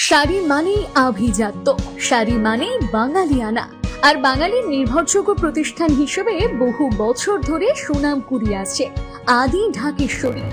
শাড়ি মানেই আভিজাত্য, শাড়ি মানেই বাঙালিয়ানা। আর বাঙালির নির্ভরযোগ্য প্রতিষ্ঠান হিসেবে বহু বছর ধরে সুনাম কুড়িয়ে আসছে আদি ঢাকেশ্বরী।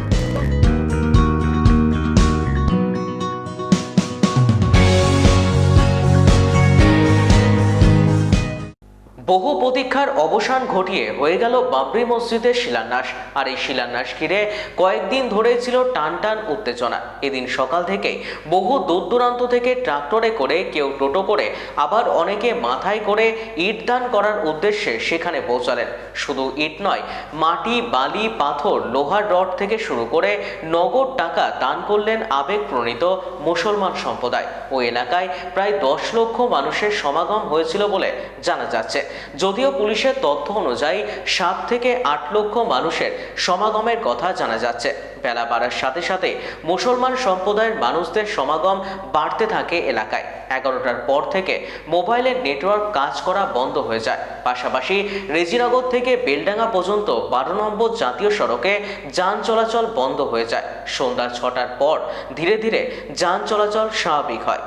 বহু প্রতীক্ষার অবসান ঘটিয়ে হয়ে গেল বাবরি মসজিদের শিলান্যাস। আর এই শিলান্যাস ঘিরে কয়েকদিন ধরেই ছিল টান টান উত্তেজনা। এদিন সকাল থেকেই বহু দূর দূরান্ত থেকে ট্রাক্টরে করে, কেউ টোটো করে, আবার অনেকে মাথায় করে ইট দান করার উদ্দেশ্যে সেখানে পৌঁছালেন। শুধু ইট নয়, মাটি, বালি, পাথর, লোহার রড থেকে শুরু করে নগদ টাকা দান করলেন আবেগপ্রণীত মুসলমান সম্প্রদায়। ওই এলাকায় প্রায় 10 লক্ষ মানুষের সমাগম হয়েছিল বলে জানা যাচ্ছে। যদিও পুলিশের তথ্য অনুযায়ী 7 থেকে 8 লক্ষ মানুষের সমাগমের কথা জানা যাচ্ছে। বেলা বাড়ার সাথে সাথে মুসলমান সম্প্রদায়ের মানুষদের সমাগম বাড়তে থাকে এলাকায়। 11টার পর থেকে মোবাইলের নেটওয়ার্ক কাজ করা বন্ধ হয়ে যায়। পাশাপাশি রেজিনগর থেকে বেলডাঙ্গা পর্যন্ত 12 নম্বর জাতীয় সড়কে যান চলাচল বন্ধ হয়ে যায়। সন্ধ্যা 6টার পর ধীরে ধীরে যান চলাচল স্বাভাবিক হয়।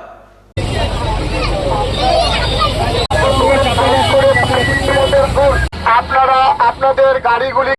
আপনারা আপনাদের গাড়িগুলি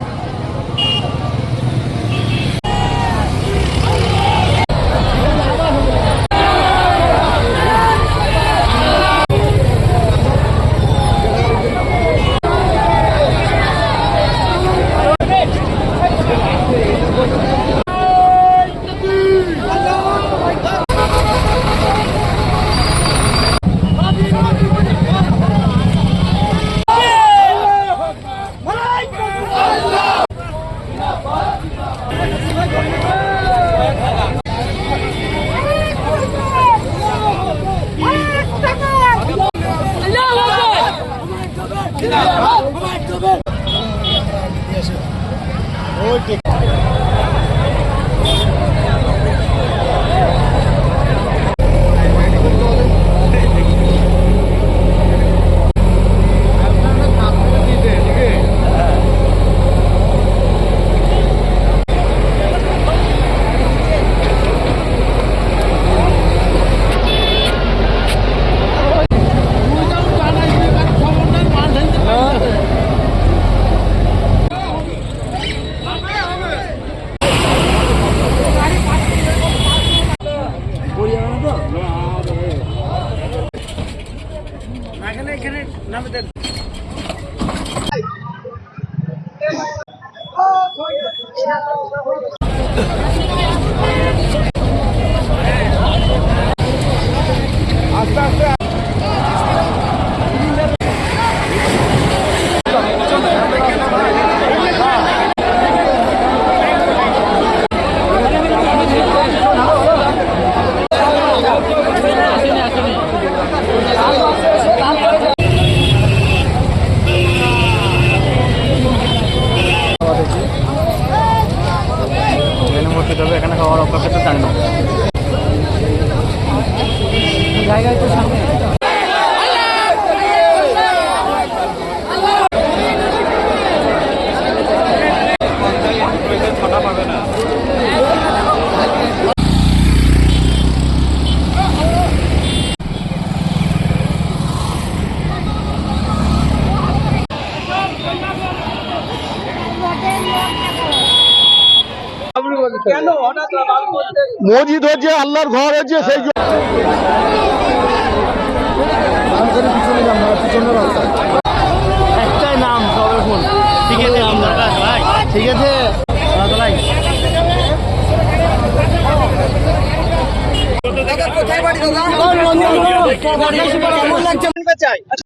এখানে খাওয়ার অপেক্ষা তো জানি না জায়গায় তো সামনে মসজিদ হচ্ছে আল্লাহর ঘর হচ্ছে সেই একটাই নাম সবের ফোন। ঠিক আছে ভাই, ঠিক আছে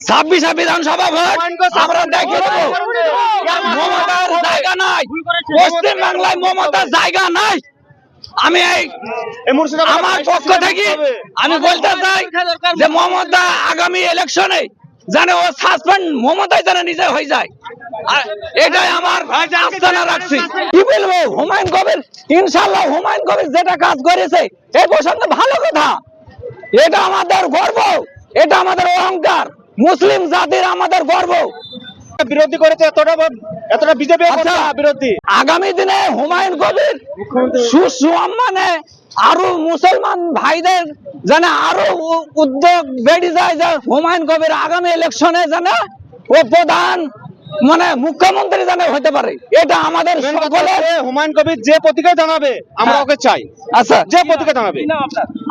ছাব্বিশে বিধানসভা ভোট আমরা দেখে দেবো। মমতার জায়গা নাই, পশ্চিম বাংলায় মমতার জায়গা নাই। আমি আমার পক্ষ থেকে আমি বলতে চাই যে মমতা আগামী ইলেকশনে যেন ও সাসপেন্ড মমতাই যেন নিজে হয়ে যায়, এটাই আমার আস্থানা রাখছি। কি বলবো, হুমায়ুন কবির ইনশাল্লাহ হুমায়ুন কবির যেটা কাজ করেছে এই প্রসঙ্গে ভালো কথা। এটা আমাদের গর্ব, এটা আমাদের অহংকার, মুসলিম জাতির আমাদের গর্ব। বিরোধী করেছে এতটা বিজেপি আচ্ছা। বিরোধী। আগামী দিনে হুমায়ুন কবির সুসম্মানে আরো মুসলমান ভাইদের যেন আরো উদ্যোগ বেড়ে যায় যে হুমায়ুন কবির আগামী ইলেকশনে যেন ও প্রধান মানে মুখ্যমন্ত্রী যেন হতে পারে, এটা আমাদের মেন কথা সকলের। হচ্ছে হুমায়ুন কবির যে প্রতীকে জানাবে আমরা হ্যাঁ। ওকে চাই, আচ্ছা, যে প্রতীকে জানাবে।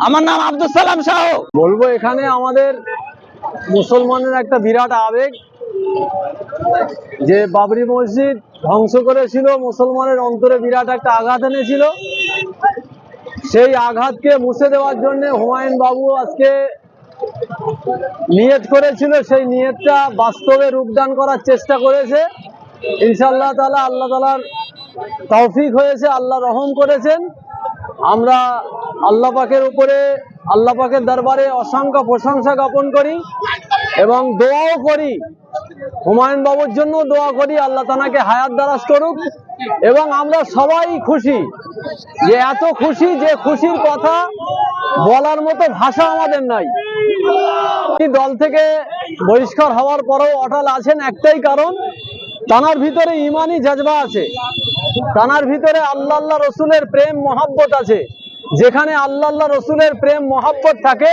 আমার নাম আব্দুল সালাম শাহ। বলবো এখানে আমাদের মুসলমানের একটা বিরাট আবেগ, যে বাবরি মসজিদ ধ্বংস করেছিল, মুসলমানের অন্তরে বিরাট একটা আঘাত এনেছিল। সেই আঘাতকে মুছে দেওয়ার জন্য হুমায়ুন বাবু আজকে নিয়ত করেছিল, সেই নিয়তটা বাস্তবে রূপদান করার চেষ্টা করেছে। ইনশাআল্লাহ তাআলা আল্লাহ তাআলার তৌফিক হয়েছে, আল্লাহ রহম করেছেন। আমরা আল্লাহ পাকের উপরে, আল্লাহ পাকের দরবারে অসংখ্য প্রশংসা জ্ঞাপন করি এবং দোয়াও করি, হুমায়ুন বাবুর জন্য দোয়া করি আল্লাহ তাআলাকে হায়াত দারাজ করুক। এবং আমরা সবাই খুশি, যে এত খুশি যে খুশির কথা বলার মতো ভাষা আমাদের নাই। দল থেকে বহিষ্কার হওয়ার পরেও অটল আছেন একটাই কারণ, তানার ভিতরে ইমানি জজবা আছে, তানার ভিতরে আল্লাহ আল্লাহ রসুলের প্রেম মহাব্বত আছে। যেখানে আল্লাহ আল্লাহ রসুলের প্রেম মহাব্বত থাকে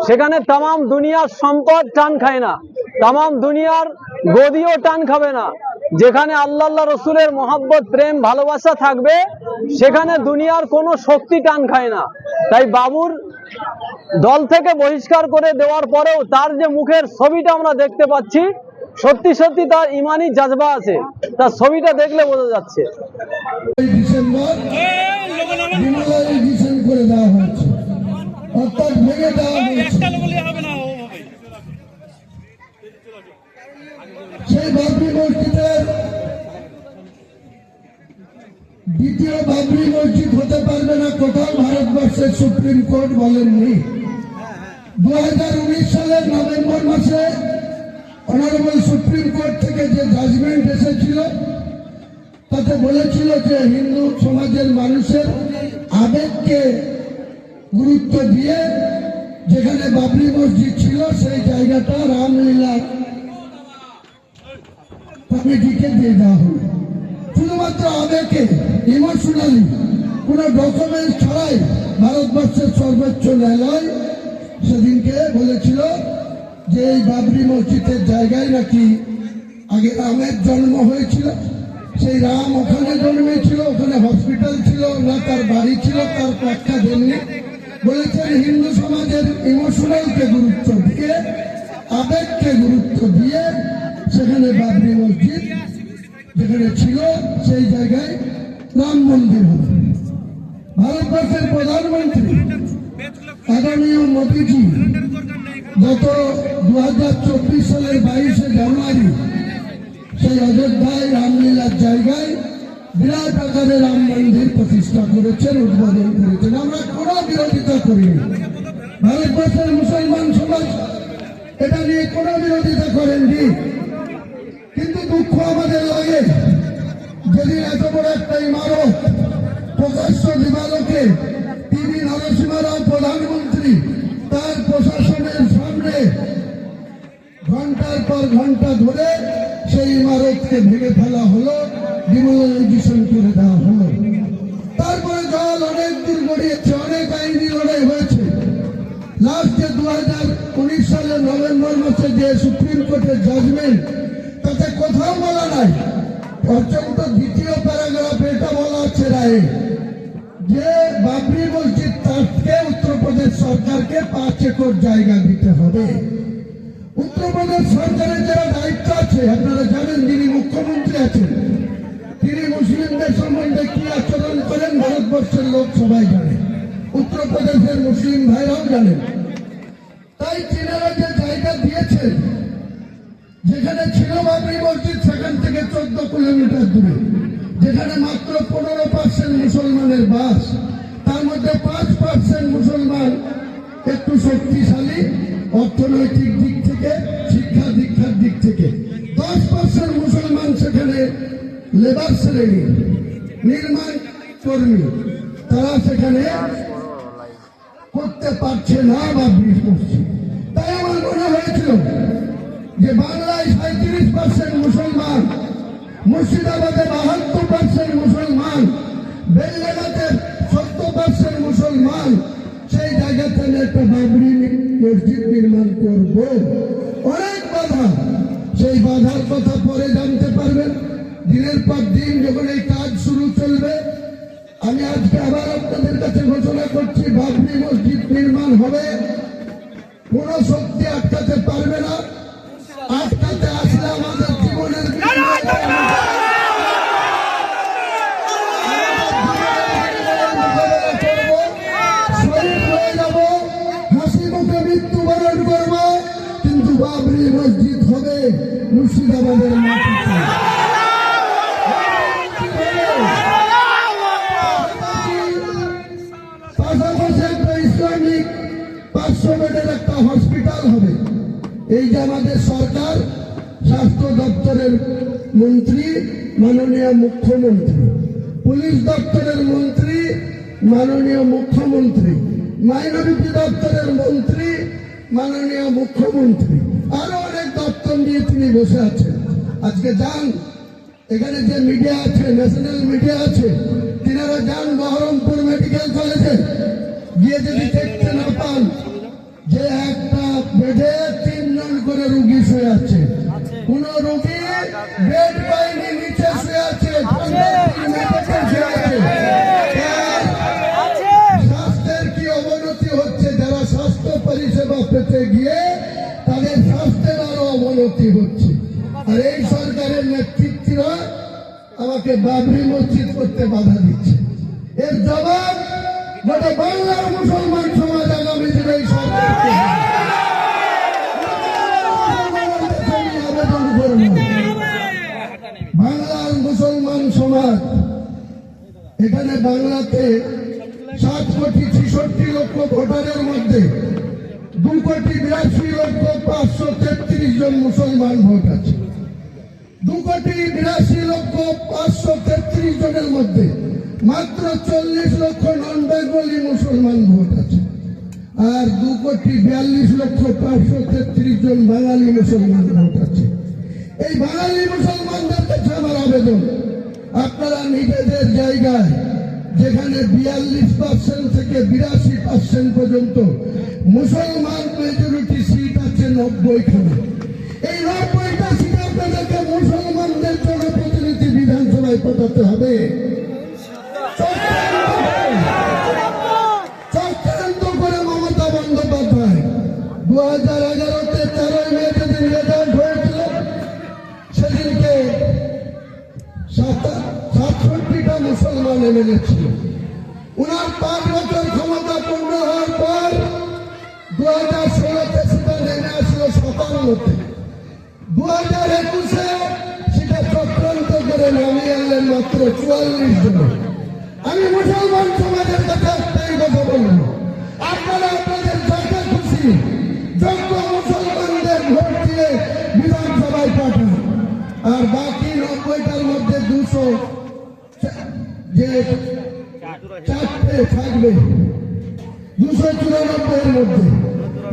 সেখানে তাম দুনিয়ার সম্পদ টান খায় না, তাম দুনিয়ার গদিও টান খাবে না। যেখানে আল্লাহ আল্লাহ রসুলের মহাব্বত প্রেম ভালোবাসা থাকবে সেখানে দুনিয়ার কোনো শক্তি টান খায় না। তাই বাবুর দল থেকে বহিষ্কার করে দেওয়ার পরেও তার যে মুখের ছবিটা আমরা দেখতে পাচ্ছি, সত্যি সত্যি তার ইমানি জজবা আছে, তার ছবিটা দেখলে বোঝা যাচ্ছে। ডিসেম্বর ডিমোলাইজেশন করে দেওয়া হয়েছে, অর্থাৎ ভেঙে দেওয়া হয়েছে। সেই বাবরি মসজিদের দ্বিতীয় বাবরি মসজিদ হতে পারবে না কোথাও ভারতবর্ষের সুপ্রিম কোর্ট বলেননি। 2019 সালের নভেম্বর মাসে অনারেবল সুপ্রিম কোর্ট থেকে যে জাজমেন্ট এসেছিল তাতে বলেছিল যে হিন্দু সমাজের মানুষের আবেগকে গুরুত্ব দিয়ে যেখানে বাবরি মসজিদ ছিল সেই জায়গাটা রামলীলা কমিটিকে দিয়ে দেওয়া হলো। শুধুমাত্র আবেগে, ইমোশনালি, কোন ডকুমেন্ট ছাড়াই ভারতবর্ষের সর্বোচ্চ ন্যায়ালয় সেদিনকে বলেছিল যে এই বাবরি মসজিদের জায়গায় নাকি আগে রামের জন্ম হয়েছিল, সেই রাম ওখানে জন্মেছিল, ওখানে হসপিটাল ছিল না, তার বাড়ি ছিল, তার ব্যাখ্যা দেননি। বলেছেন হিন্দু সমাজের ইমোশনালকে গুরুত্ব দিয়ে, আবেগকে গুরুত্ব দিয়ে সেখানে বাবরি মসজিদ যেখানে ছিল সেই জায়গায় রাম মন্দির হবে। ভারতবর্ষের প্রধানমন্ত্রী আদরণীয় মোদীজি গত 2024 সালের 22শে জানুয়ারি সেই অযোধ্যায় রামলীলার জায়গায় বিরাট আকারে রাম মন্দির প্রতিষ্ঠা করেছেন, উদ্বোধন করেছেন। আমরা কোনো বিরোধিতা করিনি, ভারতবর্ষের মুসলমান সমাজ এটা নিয়ে কোনো বিরোধিতা করেননি। কিন্তু দুঃখ আমাদের লাগে যেদিন এত বড় একটা ইমারত প্রকাশ্য দিবালোকে টিভি নরসিংহ রাও প্রধানমন্ত্রী তার প্রশাসনের সামনে ঘন্টার পর ঘন্টা ধরে সেই ইমারতকে ভেঙে ফেলা হলো, ডিমোলাইজেশন করে দেওয়া হলো। তারপরে জল অনেক দূর গড়িয়েছে, অনেক আইনি লড়াই হয়েছে। লাস্টে 2019 সালের নভেম্বর মাসে যে সুপ্রিম কোর্টের জাজমেন্ট তাতে কোথাও বলা নাই, পর্যন্ত দ্বিতীয় প্যারাগ্রাফে এটা বলা আছে রায়ে যে বাবরি মসজিদ ট্রাস্টকে উত্তরপ্রদেশ সরকারকে 5 একর জায়গা দিতে হবে। উত্তরপ্রদেশ সরকারের যারা দায়িত্ব আছে আপনারা জানেন, যিনি মুখ্যমন্ত্রী আছেন তিনি মুসলিমদের সম্বন্ধে কি আচরণ করেন ভারতবর্ষের লোক সবাই জানে, উত্তরপ্রদেশের মুসলিম ভাইরাও জানেন। তাই তিনারা যে জায়গা দিয়েছেন যেখানে ছিল বাবরি মসজিদ সেখান থেকে 14 কিলোমিটার দূরে, যেখানে মাত্র 15% মুসলমানের বাস, তার মধ্যে 5% মুসলমান একটু শক্তিশালী অর্থনৈতিক দিক থেকে, শিক্ষা দীক্ষার দিক থেকে, 10% মুসলমান সেখানে লেবার শ্রেণী, নির্মাণ কর্মী, তারা সেখানে করতে পারছে না বাবরি মসজিদ। তাই আমার মনে হয়েছিল যে বাংলায় 37% মুসলমান মুর্শিদাবাদে 72% মুসলমান, বেলগামাতে 70% মুসলমান। সেই জায়গাতে আমি একটা বাবরি মসজিদ নির্মাণ করব। অনেক বাধা, সেই বাধার কথা পরে জানতে পারবেন। দিনের পর দিন যখন এই কাজ শুরু চলবে, আমি আজকে আবার আপনাদের কাছে ঘোষণা করছি, বাবরি মসজিদ নির্মাণ হবে। কোন শক্তি আটকাতে পারবে না। আটকাতে আসলে আমাদের জীবনের শহীদ হয়ে যাব, হাসি মুখে মৃত্যুবরণ করব, কিন্তু বাবরি মসজিদ হবে মুর্শিদাবাদের মাটিতে। পাশাপাশি একটা ইসলামিক 500 বেডের একটা হসপিটাল হবে। এই যে আমাদের সরকার, স্বাস্থ্য দপ্তরের মন্ত্রী মাননীয় মুখ্যমন্ত্রী, পুলিশ দপ্তরের মন্ত্রী মাননীয় মুখ্যমন্ত্রী, মাইনরিটি দপ্তরের মন্ত্রী মাননীয় মুখ্যমন্ত্রী, আরো অনেক দপ্তর নিয়ে তিনি বসে আছেন। আজকে যান, এখানে যে মিডিয়া আছে, ন্যাশনাল মিডিয়া আছে, তিনারা যান বহরমপুর মেডিকেল কলেজে গিয়ে যদি দেখতে না পান যে একটা বেডে 3 জন করে রুগী শুয়ে আছে, কোন রুগী বেড পায়নি, নিচে শুয়ে আছে, স্বাস্থ্যের কি অবনতি হচ্ছে। যারা স্বাস্থ্য পরিষেবা পেতে গিয়ে তাদের স্বাস্থ্যের আরো অবনতি হচ্ছে। আর এই সরকারের নেতৃত্বরা আমাকে বাবরি মসজিদ করতে বাধা দিচ্ছে। এর জবাব গোটা বাংলার মুসলমান সমাজ আগামী দিনে এই সরকারকে আবেদন করব। বাংলার মুসলমান সমাজ, এখানে বাংলাতে 7,66,00,000 ভোটারের মধ্যে 2,82,533 জন মুসলমান ভোট আছে। 2,82,533 জনের মধ্যে মাত্র 40 লক্ষ নন বেঙ্গলি মুসলমান ভোট আছে, আর 2,42,533 জন বাঙালি মুসলমান ভোট আছে। এই বাঙালি মুসলমানদের কাছে আমার আবেদন, আপনারা নিজেদের জায়গায় যেখানে 42% থেকে 82% পর্যন্ত মুসলমান মেজরিটি সিট আছে 90খানা, এই 90টা সিট আপনাদেরকে মুসলমানদের জনপ্রতিনিধি বিধানসভায় পাঠাতে হবে। চক্রান্ত করে মমতা বন্দ্যোপাধ্যায় 2011-তে 13 মে যেদিন রেজাল্ট হয়েছিল, সেদিনকে 67টা মুসলমান এমএলএ ছিল। উনার 5 বছর ক্ষমতা পূর্ণ হওয়ার পর 2016-তে সেটা নেমে আসলো 57-তে। 2021-এ সেটা চক্রান্ত করে নামিয়ে আনলেন মাত্র 44 জন। আমি মুসলমান সমাজের কাছে একটাই কথা বলব, আপনারা আপনাদের যাকে খুশি যোগ্য মুসলমানদের ভোট দিয়ে বিধানসভায় পাঠান, আর বাকি 90টার মধ্যে 200 যে 4টে থাকবে 294-এর মধ্যে,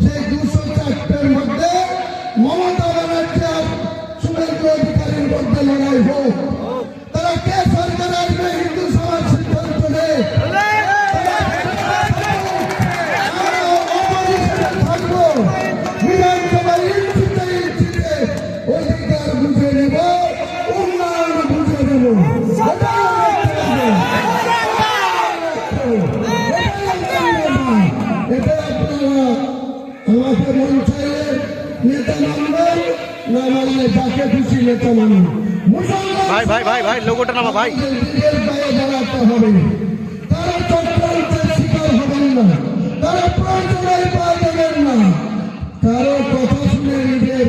সেই 204-টার মধ্যে মমতা ব্যানার্জি আর শুভেন্দু অধিকারীর মধ্যে লড়াই হোক। তারা কে সরকার আসবে হিন্দু সমাজ সিদ্ধান্ত নেই। থাকবো বিধানসভায় ইঞ্চিতে ইঞ্চিতে অধিকার বুঝে নেব, উন্নয়ন বুঝে নেব। এটা আপনারা আমাকে মন চাইলে নেতা মানবেন, না মানলে যাকে খুশি নেতা মানুন। ভাই লোগোটা নামা ভাই। নিজের গায়ে দাঁড়াতে হবে, তারা চক্রান্তের শিকার হবেন না, তারা প্রয়োজনের পা দেবেন না, কারো কথা শুনে নিজের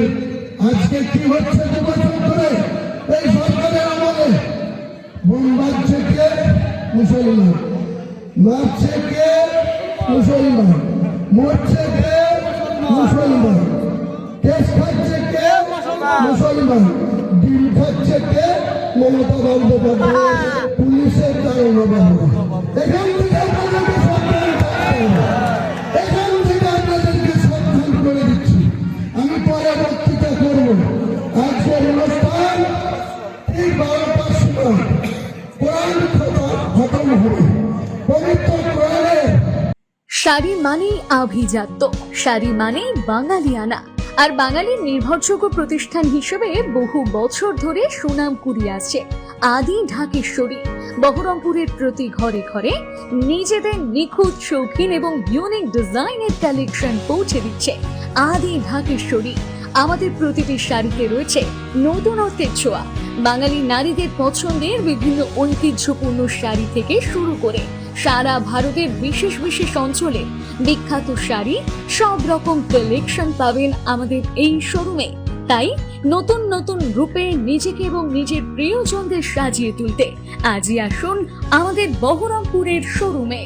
আজকে কি হচ্ছে 2 বছর ধরে এই সরকারের আমলে বোম বাজছে কে? মুসলমান। মারছে কে? মুসলমান। মরছে কে? মুসলমান। কেস খাচ্ছে কে? মুসলমান। ডিম খাচ্ছে কে? মমতা বন্দ্যোপাধ্যায় পুলিশের কারণে। এখান থেকে আপনাদেরকে সাবধান থাকতে হবে, এখান থেকে আপনাদেরকে সাবধান করে দিচ্ছি। আমি পরে বক্তৃতা করব। আজকের অনুষ্ঠান ঠিক শাড়ি মানেই আভিজাত্য, শাড়ি মানেই বাঙালিয়ানা। আর বাঙালির নির্ভরযোগ্য প্রতিষ্ঠান হিসেবে বহু বছর ধরে সুনাম কুড়িয়ে আসছে আদি ঢাকেশ্বরী। বহরমপুরের প্রতি ঘরে ঘরে নিজেদের নিখুঁত শৌখিন এবং ইউনিক ডিজাইনের কালেকশন পৌঁছে দিচ্ছে আদি ঢাকেশ্বরী। আমাদের প্রতিটি শাড়িতে রয়েছে নতুনত্বের ছোঁয়া। বাঙালি নারীদের পছন্দের বিভিন্ন ঐতিহ্যপূর্ণ শাড়ি থেকে শুরু করে সারা ভারতের বিশেষ বিশেষ অঞ্চলে বিখ্যাত শাড়ি, সব রকম কালেকশন পাবেন আমাদের এই শোরুমে। তাই নতুন নতুন রূপে নিজেকে এবং নিজের প্রিয়জনদের সাজিয়ে তুলতে আজই আসুন আমাদের বহরমপুরের শোরুমে।